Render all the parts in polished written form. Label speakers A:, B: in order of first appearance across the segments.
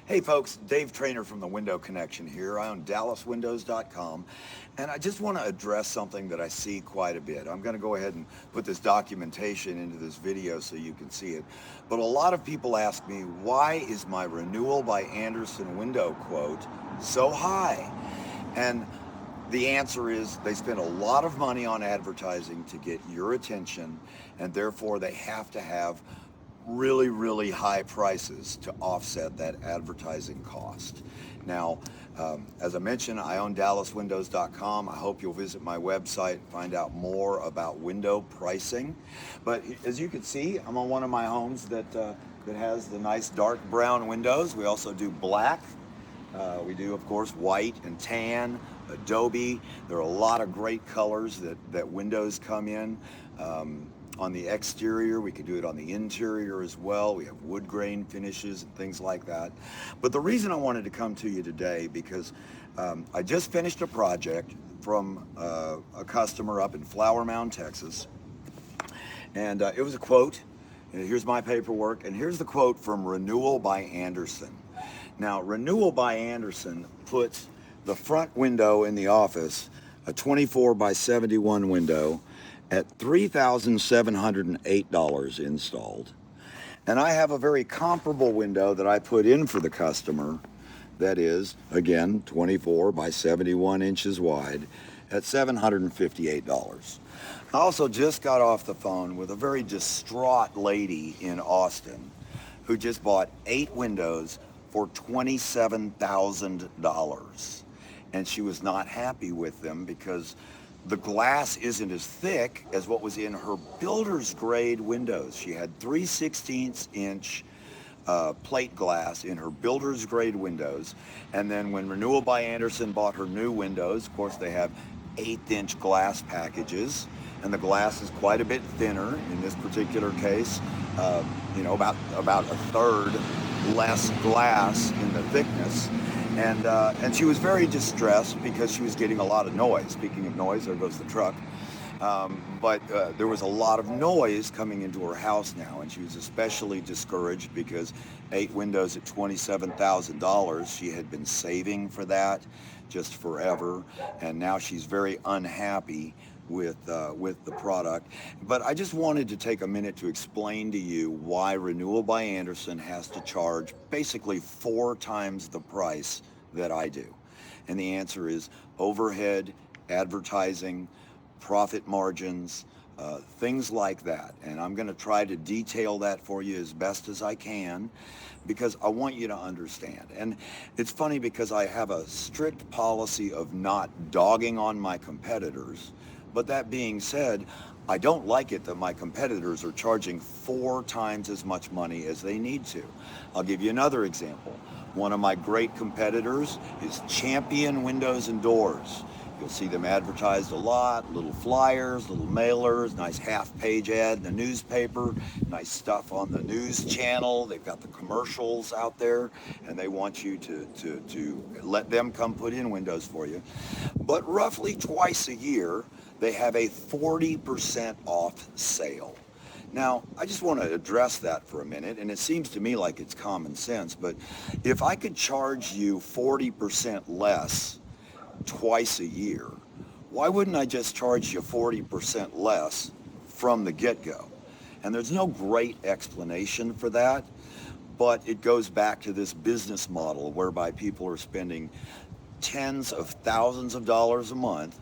A: Hey folks, Dave Trainer from the Window Connection here. I own DallasWindows.com, and I just want to address something that I see quite a bit. I'm going to go ahead and put this documentation into this video so you can see it. But a lot of people ask me, why is my Renewal by Andersen window quote so high? And the answer is they spend a lot of money on advertising to get your attention, and therefore they have to have really, really high prices to offset that advertising cost. Now, as I mentioned, I own DallasWindows.com. I hope you'll visit my website and find out more about window pricing. But as you can see, I'm on one of my homes that has the nice dark brown windows. We also do black. We do, of course, white and tan, adobe. There are a lot of great colors that windows come in. On the exterior, we could do it on the interior as well. We have wood grain finishes and things like that. But the reason I wanted to come to you today, because I just finished a project from a customer up in Flower Mound, Texas. And it was a quote. And here's my paperwork. And here's the quote from Renewal by Andersen. Now, Renewal by Andersen puts the front window in the office, a 24 by 71 window, at $3,708 installed. And I have a very comparable window that I put in for the customer that is, again, 24 by 71 inches wide at $758. I also just got off the phone with a very distraught lady in Austin who just bought 8 windows for $27,000. And she was not happy with them because the glass isn't as thick as what was in her builder's grade windows. She had 3/16 inch plate glass in her builder's grade windows. And then when Renewal by Andersen bought her new windows, of course they have 1/8 inch glass packages. And the glass is quite a bit thinner in this particular case, about a third less glass in the thickness. And she was very distressed because she was getting a lot of noise. Speaking of noise, there goes the truck. But there was a lot of noise coming into her house now, and she was especially discouraged because 8 windows at $27,000, she had been saving for that just forever, and now she's very unhappy with the product. But I just wanted to take a minute to explain to you why Renewal by Andersen has to charge basically 4 times the price that I do. And the answer is overhead, advertising, profit margins, things like that. And I'm going to try to detail that for you as best as I can because I want you to understand. And it's funny because I have a strict policy of not dogging on my competitors. But that being said, I don't like it that my competitors are charging 4 times as much money as they need to. I'll give you another example. One of my great competitors is Champion Windows and Doors. You'll see them advertised a lot, little flyers, little mailers, nice half-page ad in the newspaper, nice stuff on the news channel. They've got the commercials out there, and they want you to let them come put in windows for you. But roughly twice a year, they have a 40% off sale. Now, I just want to address that for a minute, and it seems to me like it's common sense, but if I could charge you 40% less twice a year, why wouldn't I just charge you 40% less from the get-go? And there's no great explanation for that, but it goes back to this business model whereby people are spending tens of thousands of dollars a month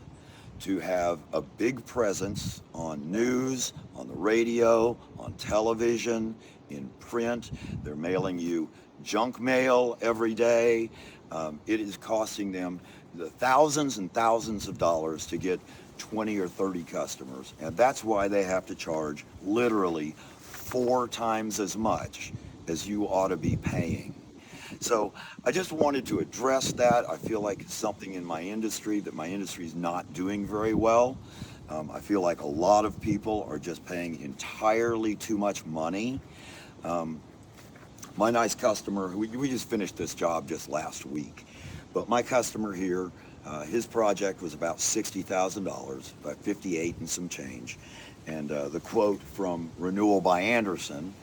A: to have a big presence on news, on the radio, on television, in print. They're mailing you junk mail every day. It is costing them the thousands and thousands of dollars to get 20 or 30 customers. And that's why they have to charge literally 4 times as much as you ought to be paying. So I just wanted to address that. I feel like it's something in my industry that my industry is not doing very well. I feel like a lot of people are just paying entirely too much money. My nice customer, we just finished this job just last week, but my customer here, his project was about $60,000, about 58 and some change. And the quote from Renewal by Andersen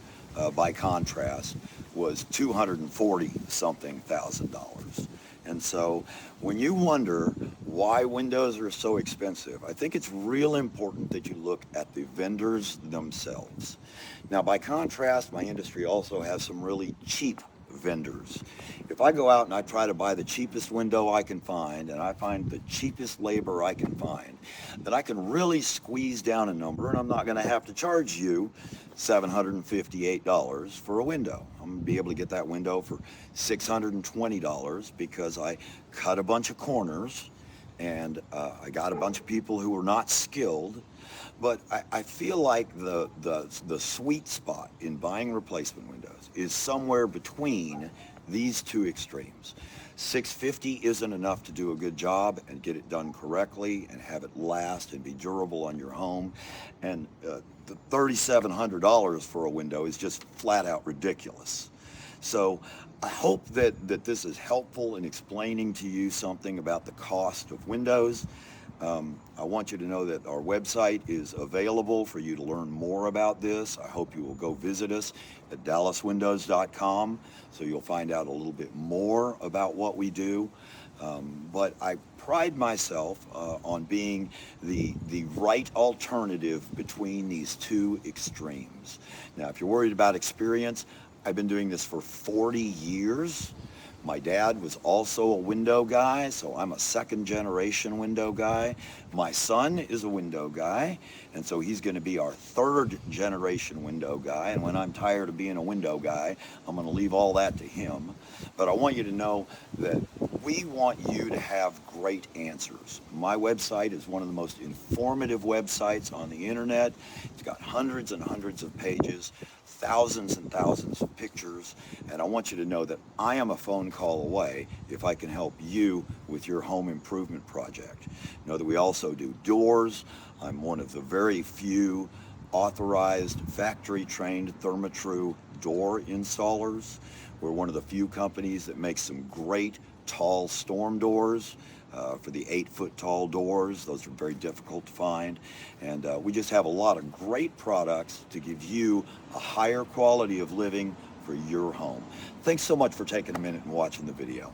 A: by contrast was 240 something thousand dollars. And so when you wonder why windows are so expensive, I think it's real important that you look at the vendors themselves. Now, by contrast, my industry also has some really cheap vendors. If I go out and I try to buy the cheapest window I can find, and I find the cheapest labor I can find, then I can really squeeze down a number, and I'm not going to have to charge you $758 for a window. I'm going to be able to get that window for $620 because I cut a bunch of corners, and I got a bunch of people who are not skilled. But I feel like the sweet spot in buying replacement windows is somewhere between these two extremes. 650 isn't enough to do a good job and get it done correctly and have it last and be durable on your home. And the $3,700 for a window is just flat out ridiculous. So I hope that this is helpful in explaining to you something about the cost of windows. I want you to know that our website is available for you to learn more about this. I hope you will go visit us at dallaswindows.com so you'll find out a little bit more about what we do. But I pride myself on being the right alternative between these two extremes. Now, if you're worried about experience, I've been doing this for 40 years. My dad was also a window guy, so I'm a second generation window guy. My son is a window guy, and so he's going to be our third generation window guy. And when I'm tired of being a window guy, I'm going to leave all that to him. But I want you to know that we want you to have great answers. My website is one of the most informative websites on the internet. It's got hundreds and hundreds of pages, thousands and thousands of pictures, and I want you to know that I am a phone call away if I can help you with your home improvement project. Know that we also do doors. I'm one of the very few authorized factory-trained Therma-Tru door installers. We're one of the few companies that makes some great tall storm doors. For the 8-foot tall doors. Those are very difficult to find. And we just have a lot of great products to give you a higher quality of living for your home. Thanks so much for taking a minute and watching the video.